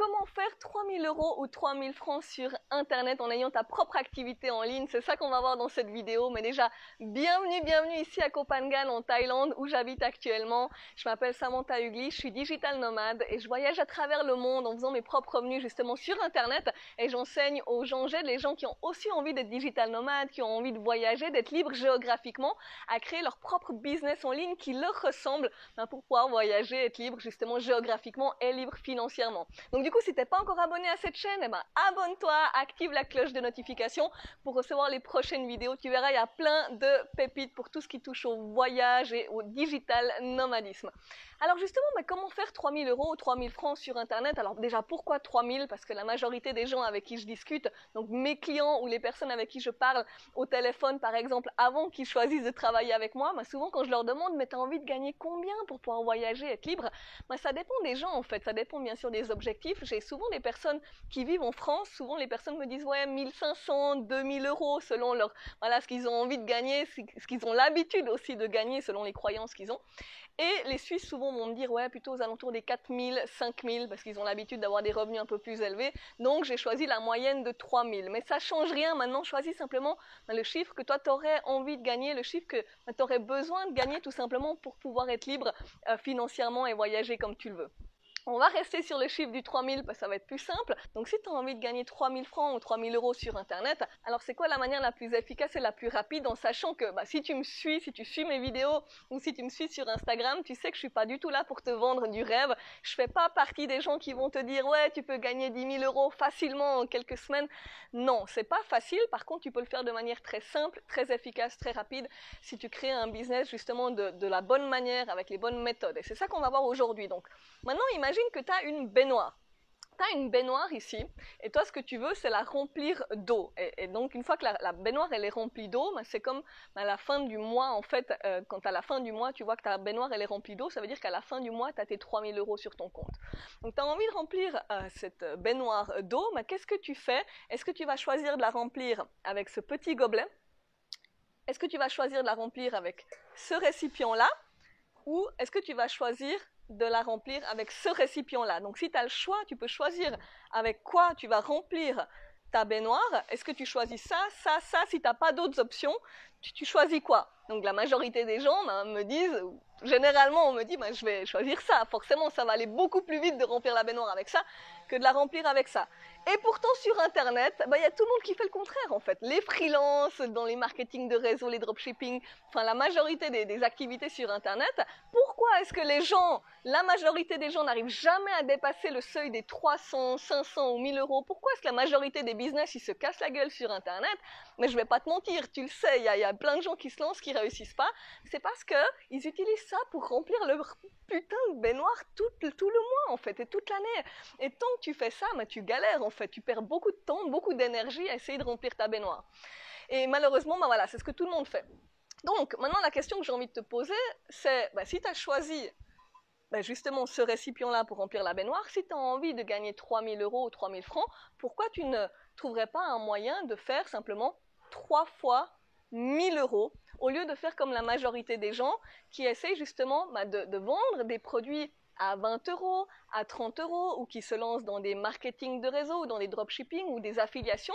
comment faire 3000 € ou 3000 francs sur Internet en ayant ta propre activité en ligne? C'est ça qu'on va voir dans cette vidéo. Mais déjà, bienvenue ici à Koh Phangan en Thaïlande où j'habite actuellement. Je m'appelle Samantha Ugly, je suis digital nomade et je voyage à travers le monde en faisant mes propres revenus justement sur Internet et j'enseigne aux gens, j'aide les gens qui ont aussi envie d'être digital nomades, qui ont envie de voyager, d'être libres géographiquement, à créer leur propre business en ligne qui leur ressemble pour pouvoir voyager, être libre justement géographiquement et libre financièrement. Donc du coup, si tu n'es pas encore abonné à cette chaîne, abonne-toi, active la cloche de notification pour recevoir les prochaines vidéos. Tu verras, il y a plein de pépites pour tout ce qui touche au voyage et au digital nomadisme. Alors justement, comment faire 3000 € ou 3000 francs sur Internet? Alors déjà, pourquoi 3000? Parce que la majorité des gens avec qui je discute, donc mes clients ou les personnes avec qui je parle au téléphone par exemple, avant qu'ils choisissent de travailler avec moi, souvent quand je leur demande, mais tu as envie de gagner combien pour pouvoir voyager, être libre? Ça dépend des gens en fait, ça dépend bien sûr des objectifs. J'ai souvent des personnes qui vivent en France, souvent les personnes me disent ouais 1500, 2000 € selon leur, ce qu'ils ont envie de gagner, ce qu'ils ont l'habitude aussi de gagner selon les croyances qu'ils ont. Et les Suisses souvent vont me dire ouais plutôt aux alentours des 4000, 5000 parce qu'ils ont l'habitude d'avoir des revenus un peu plus élevés. Donc j'ai choisi la moyenne de 3000. Mais ça change rien maintenant, choisis simplement le chiffre que toi tu aurais envie de gagner, le chiffre que tu aurais besoin de gagner tout simplement pour pouvoir être libre financièrement et voyager comme tu le veux. On va rester sur le chiffre du 3000 parce que ça va être plus simple. Donc si tu as envie de gagner 3000 francs ou 3000 € sur Internet, alors c'est quoi la manière la plus efficace et la plus rapide en sachant que si tu me suis, si tu suis mes vidéos ou si tu me suis sur Instagram, tu sais que je suis pas du tout là pour te vendre du rêve. Je fais pas partie des gens qui vont te dire ouais tu peux gagner 10 000 € facilement en quelques semaines. Non, c'est pas facile. Par contre, tu peux le faire de manière très simple, très efficace, très rapide si tu crées un business justement de la bonne manière avec les bonnes méthodes. Et c'est ça qu'on va voir aujourd'hui. Donc maintenant, imagine que tu as une baignoire. Tu as une baignoire ici, et toi, ce que tu veux, c'est la remplir d'eau. Et donc, une fois que la baignoire, elle est remplie d'eau, c'est comme à la fin du mois, en fait, quand à la fin du mois, tu vois que ta baignoire, elle est remplie d'eau, ça veut dire qu'à la fin du mois, tu as tes 3000 € sur ton compte. Donc, tu as envie de remplir cette baignoire d'eau, qu'est-ce que tu fais? Est-ce que tu vas choisir de la remplir avec ce petit gobelet? Est-ce que tu vas choisir de la remplir avec ce récipient-là? Ou est-ce que tu vas choisir de la remplir avec ce récipient-là? Donc si tu as le choix, tu peux choisir avec quoi tu vas remplir ta baignoire. Est-ce que tu choisis ça? Si tu n'as pas d'autres options, tu choisis quoi? Donc la majorité des gens me disent, généralement on me dit je vais choisir ça. Forcément ça va aller beaucoup plus vite de remplir la baignoire avec ça que de la remplir avec ça. Et pourtant sur Internet, y a tout le monde qui fait le contraire en fait. Les freelances, dans les marketing de réseau, les dropshipping, la majorité des activités sur Internet, pourquoi est-ce que la majorité des gens n'arrivent jamais à dépasser le seuil des 300, 500 ou 1000 €? Pourquoi est-ce que la majorité des business, ils se cassent la gueule sur Internet? Mais je vais pas te mentir, tu le sais, il y a plein de gens qui se lancent, qui réussissent pas. C'est parce qu'ils utilisent ça pour remplir leur putain de baignoire tout le mois en fait, et toute l'année. Et tant que tu fais ça, tu galères en fait, tu perds beaucoup de temps, beaucoup d'énergie à essayer de remplir ta baignoire. Et malheureusement, voilà, c'est ce que tout le monde fait. Donc, maintenant, la question que j'ai envie de te poser, c'est, si tu as choisi justement ce récipient-là pour remplir la baignoire, si tu as envie de gagner 3000 € ou 3000 francs, pourquoi tu ne trouverais pas un moyen de faire simplement 3 fois 1000 € au lieu de faire comme la majorité des gens qui essayent justement de vendre des produits à 20 €, à 30 € ou qui se lancent dans des marketing de réseau ou dans des dropshipping ou des affiliations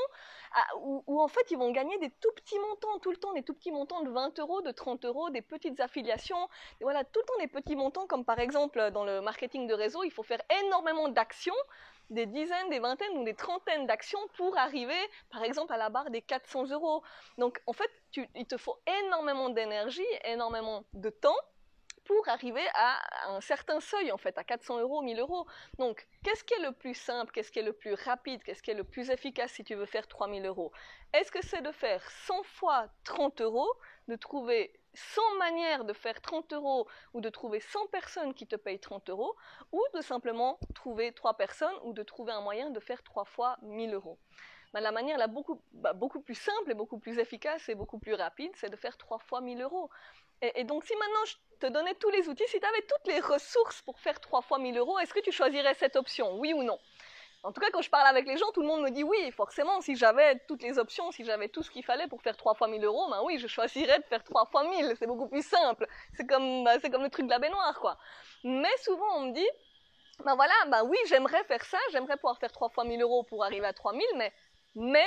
où en fait ils vont gagner des tout petits montants tout le temps, des tout petits montants de 20 €, de 30 €, des petites affiliations, et voilà, tout le temps des petits montants comme par exemple dans le marketing de réseau, il faut faire énormément d'actions, des dizaines, des vingtaines ou des trentaines d'actions pour arriver par exemple à la barre des 400 €. Donc en fait, il te faut énormément d'énergie, énormément de temps pour arriver à un certain seuil, en fait, à 400 €, 1000 €. Donc, qu'est-ce qui est le plus simple, qu'est-ce qui est le plus rapide, qu'est-ce qui est le plus efficace si tu veux faire 3000 €? Est-ce que c'est de faire 100 fois 30 €, de trouver 100 manières de faire 30 € ou de trouver 100 personnes qui te payent 30 €, ou de simplement trouver 3 personnes ou de trouver un moyen de faire 3 fois 1000 €? La manière beaucoup plus simple et beaucoup plus efficace et beaucoup plus rapide, c'est de faire 3 fois 1000 €. Et donc, si maintenant je te donnais tous les outils, si tu avais toutes les ressources pour faire 3 fois 1000 €, est-ce que tu choisirais cette option, oui ou non? En tout cas, quand je parle avec les gens, tout le monde me dit oui, forcément, si j'avais toutes les options, si j'avais tout ce qu'il fallait pour faire 3 fois 1000 €, oui, je choisirais de faire 3 fois 1000, c'est beaucoup plus simple. C'est comme le truc de la baignoire, quoi. Mais souvent, on me dit, Ben voilà, ben oui, j'aimerais faire ça, j'aimerais pouvoir faire 3 fois 1000 euros pour arriver à 3000, mais,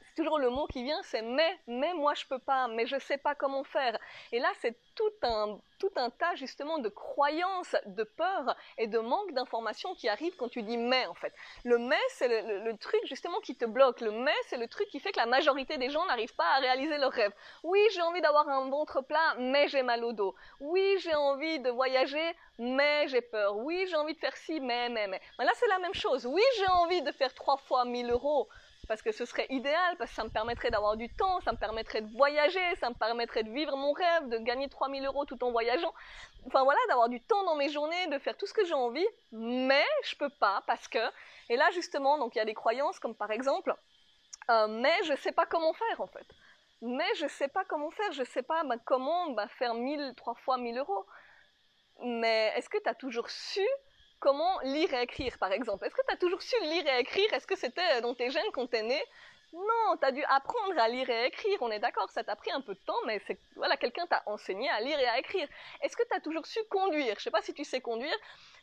c'est toujours le mot qui vient, c'est mais moi je peux pas, mais je sais pas comment faire. Et là, c'est tout un tas justement de croyances, de peurs et de manque d'informations qui arrivent quand tu dis mais en fait. Le mais, c'est le truc justement qui te bloque. Le mais, c'est le truc qui fait que la majorité des gens n'arrivent pas à réaliser leurs rêves. Oui, j'ai envie d'avoir un ventre plat, mais j'ai mal au dos. Oui, j'ai envie de voyager, mais j'ai peur. Oui, j'ai envie de faire ci, mais. Ben là, c'est la même chose. Oui, j'ai envie de faire 3 fois 1000 euros parce que ce serait idéal, parce que ça me permettrait d'avoir du temps, ça me permettrait de voyager, ça me permettrait de vivre mon rêve, de gagner 3000 euros tout en voyageant. Enfin voilà, d'avoir du temps dans mes journées, de faire tout ce que j'ai envie, mais je peux pas parce que... Et là justement, donc il y a des croyances comme par exemple, mais je sais pas comment faire en fait. Mais je sais pas comment faire, je sais pas comment faire 3 fois 1000 euros. Mais est-ce que tu as toujours su comment lire et écrire, par exemple? Est-ce que tu as toujours su lire et écrire? Est-ce que c'était dans tes gènes quand tu es né? Non, tu as dû apprendre à lire et à écrire, on est d'accord, ça t'a pris un peu de temps, mais voilà, quelqu'un t'a enseigné à lire et à écrire. Est-ce que tu as toujours su conduire? Je sais pas si tu sais conduire.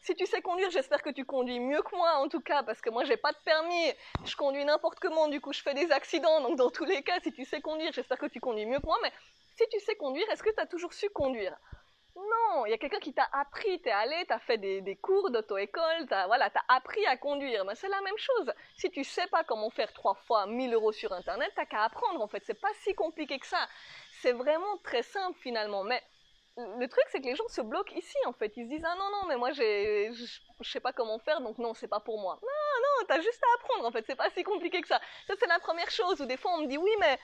Si tu sais conduire, j'espère que tu conduis mieux que moi, en tout cas, parce que moi, j'ai pas de permis, je conduis n'importe comment, du coup, je fais des accidents, donc dans tous les cas, si tu sais conduire, j'espère que tu conduis mieux que moi, mais si tu sais conduire, est-ce que tu as toujours su conduire? Non, il y a quelqu'un qui t'a appris, t'es allé, t'as fait des cours d'auto-école, t'as appris à conduire. Mais c'est la même chose. Si tu sais pas comment faire 3 fois 1000 euros sur Internet, t'as qu'à apprendre en fait. C'est pas si compliqué que ça. C'est vraiment très simple finalement. Mais le truc, c'est que les gens se bloquent ici en fait. Ils se disent ah non, mais moi je sais pas comment faire, donc non, c'est pas pour moi. Non, t'as juste à apprendre en fait. C'est pas si compliqué que ça. Ça c'est la première chose. Ou des fois on me dit oui, mais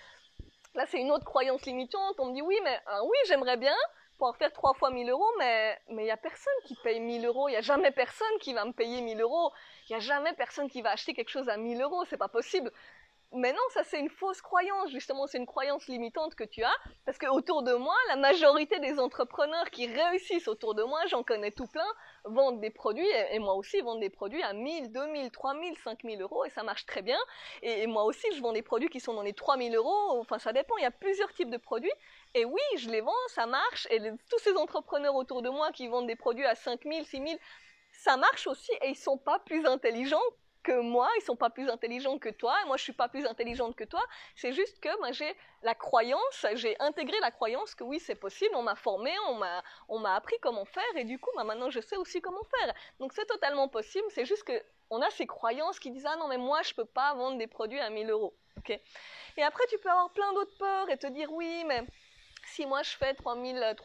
là c'est une autre croyance limitante. On me dit oui, mais oui, j'aimerais bien pouvoir faire 3 fois 1000 euros, mais il n'y a personne qui paye 1000 euros, il n'y a jamais personne qui va me payer 1000 euros, il n'y a jamais personne qui va acheter quelque chose à 1000 euros, c'est pas possible. Mais non, ça c'est une fausse croyance, justement, c'est une croyance limitante que tu as, parce que autour de moi, la majorité des entrepreneurs qui réussissent autour de moi, j'en connais tout plein, vendent des produits, et moi aussi, vendent des produits à 1000, 2000, 3000, 5000 euros, et ça marche très bien. Et moi aussi, je vends des produits qui sont dans les 3000 euros, enfin ça dépend, il y a plusieurs types de produits, et oui, je les vends, ça marche, et tous ces entrepreneurs autour de moi qui vendent des produits à 5000, 6000, ça marche aussi, et ils sont pas plus intelligents que moi, ils sont pas plus intelligents que toi, et moi je suis pas plus intelligente que toi, c'est juste que j'ai la croyance, j'ai intégré la croyance que oui c'est possible, on m'a formé, on m'a appris comment faire, et du coup maintenant je sais aussi comment faire. Donc c'est totalement possible, c'est juste que on a ces croyances qui disent ah non mais moi je peux pas vendre des produits à 1000 euros, ok. Et après tu peux avoir plein d'autres peurs et te dire oui mais si moi je fais 3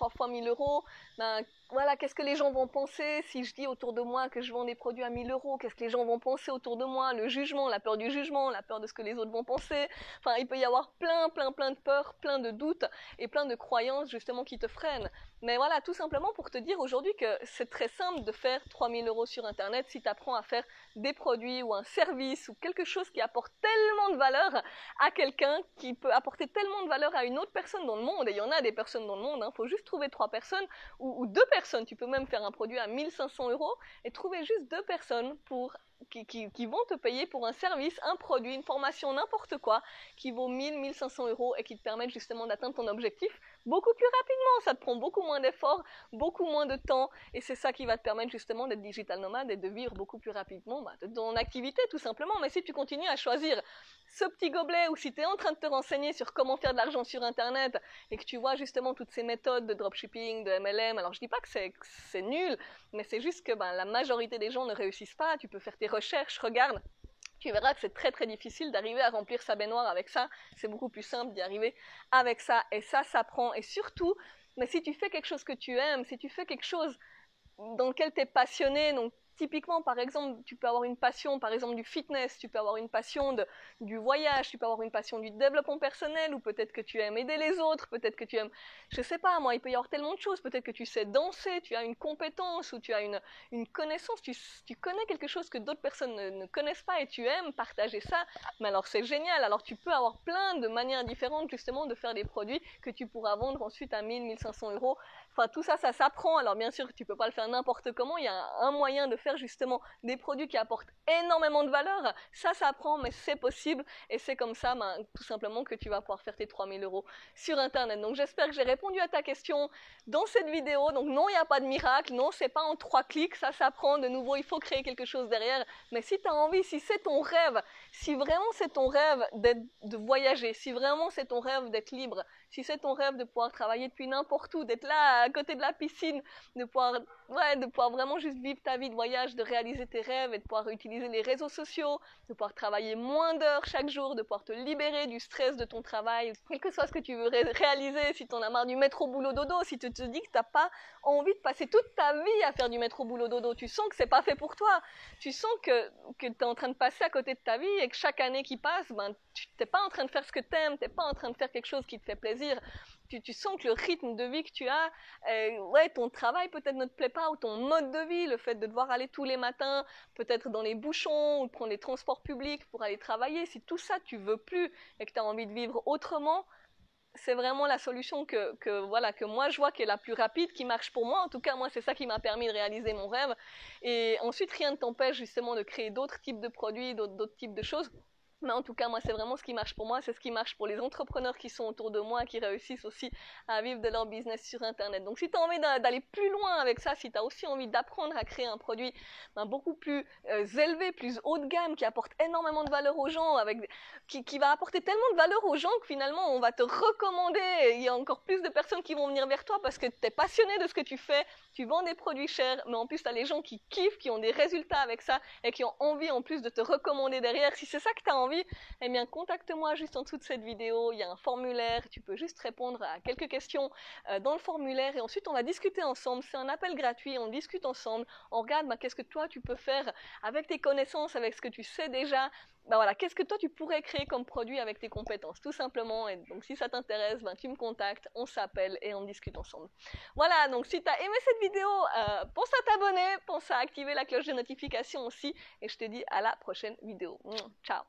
fois 1000 euros, ben voilà, qu'est-ce que les gens vont penser si je dis autour de moi que je vends des produits à 1000 euros? Qu'est-ce que les gens vont penser autour de moi? Le jugement, la peur du jugement, la peur de ce que les autres vont penser. Enfin, il peut y avoir plein de peurs, plein de doutes et plein de croyances justement qui te freinent. Mais voilà, tout simplement pour te dire aujourd'hui que c'est très simple de faire 3000 euros sur Internet si tu apprends à faire des produits ou un service ou quelque chose qui apporte tellement de valeur à quelqu'un, qui peut apporter tellement de valeur à une autre personne dans le monde. Et il y en a des personnes dans le monde, il faut juste trouver 3 personnes ou 2 personnes. Tu peux même faire un produit à 1500 euros et trouver juste 2 personnes qui vont te payer pour un service, un produit, une formation, n'importe quoi, qui vaut 1500 euros et qui te permettent justement d'atteindre ton objectif beaucoup plus rapidement. Ça te prend beaucoup moins d'efforts, beaucoup moins de temps, et c'est ça qui va te permettre justement d'être digital nomade et de vivre beaucoup plus rapidement de ton activité tout simplement. Mais si tu continues à choisir ce petit gobelet, ou si tu es en train de te renseigner sur comment faire de l'argent sur Internet et que tu vois justement toutes ces méthodes de dropshipping, de MLM, alors je dis pas que c'est nul, mais c'est juste que la majorité des gens ne réussissent pas. Tu peux faire tes recherches, regarde, tu verras que c'est très très difficile d'arriver à remplir sa baignoire avec ça. C'est beaucoup plus simple d'y arriver avec ça, et ça s'apprend. Et surtout, mais si tu fais quelque chose que tu aimes, si tu fais quelque chose dans lequel tu es passionné, donc typiquement par exemple tu peux avoir une passion par exemple du fitness, tu peux avoir une passion du voyage, tu peux avoir une passion du développement personnel, ou peut-être que tu aimes aider les autres, peut-être que tu aimes, je sais pas moi, il peut y avoir tellement de choses, peut-être que tu sais danser, tu as une compétence ou tu as une connaissance, tu connais quelque chose que d'autres personnes ne connaissent pas et tu aimes partager ça, mais alors c'est génial. Alors tu peux avoir plein de manières différentes justement de faire des produits que tu pourras vendre ensuite à 1000, 1500 euros Enfin, tout ça, ça s'apprend. Alors, bien sûr, tu peux pas le faire n'importe comment. Il y a un moyen de faire justement des produits qui apportent énormément de valeur. Ça s'apprend, mais c'est possible. Et c'est comme ça, ben, tout simplement, que tu vas pouvoir faire tes 3000 euros sur Internet. Donc, j'espère que j'ai répondu à ta question dans cette vidéo. Donc, non, il n'y a pas de miracle. Non, c'est pas en 3 clics. Ça s'apprend. De nouveau, il faut créer quelque chose derrière. Mais si tu as envie, si c'est ton rêve, si vraiment c'est ton rêve de voyager, si vraiment c'est ton rêve d'être libre, si c'est ton rêve de pouvoir travailler depuis n'importe où, d'être là à côté de la piscine, de pouvoir vraiment juste vivre ta vie de voyage, de réaliser tes rêves et de pouvoir utiliser les réseaux sociaux, de pouvoir travailler moins d'heures chaque jour, de pouvoir te libérer du stress de ton travail, quel que soit ce que tu veux réaliser, si tu en as marre du métro boulot dodo, si tu te dis que tu n'as pas envie de passer toute ta vie à faire du métro boulot dodo, tu sens que c'est pas fait pour toi, tu sens que tu es en train de passer à côté de ta vie et que chaque année qui passe, ben, tu n'es pas en train de faire ce que tu aimes, tu n'es pas en train de faire quelque chose qui te fait plaisir. Tu sens que le rythme de vie que tu as, ton travail peut-être ne te plaît pas, ou ton mode de vie, le fait de devoir aller tous les matins, peut-être dans les bouchons, ou de prendre les transports publics pour aller travailler, si tout ça tu veux plus et que tu as envie de vivre autrement, c'est vraiment la solution que moi je vois qui est la plus rapide, qui marche pour moi. En tout cas, moi, c'est ça qui m'a permis de réaliser mon rêve. Et ensuite, rien ne t'empêche justement de créer d'autres types de produits, d'autres types de choses. Mais en tout cas, moi, c'est vraiment ce qui marche pour moi, c'est ce qui marche pour les entrepreneurs qui sont autour de moi, qui réussissent aussi à vivre de leur business sur Internet. Donc, si tu as envie d'aller plus loin avec ça, si tu as aussi envie d'apprendre à créer un produit beaucoup plus élevé, plus haut de gamme, qui apporte énormément de valeur aux gens, qui va apporter tellement de valeur aux gens que finalement, on va te recommander. Il y a encore plus de personnes qui vont venir vers toi parce que tu es passionné de ce que tu fais, tu vends des produits chers, mais en plus, tu as les gens qui kiffent, qui ont des résultats avec ça et qui ont envie en plus de te recommander derrière. Si c'est ça que tu as envie, eh bien, contacte-moi juste en dessous de cette vidéo. Il y a un formulaire. Tu peux juste répondre à quelques questions dans le formulaire et ensuite, on va discuter ensemble. C'est un appel gratuit. On discute ensemble. On regarde qu'est-ce que toi, tu peux faire avec tes connaissances, avec ce que tu sais déjà. Voilà, qu'est-ce que toi, tu pourrais créer comme produit avec tes compétences, tout simplement. Et donc, si ça t'intéresse, tu me contactes, on s'appelle et on discute ensemble. Voilà, donc si tu as aimé cette vidéo, pense à t'abonner, pense à activer la cloche de notification aussi. Et je te dis à la prochaine vidéo. Ciao!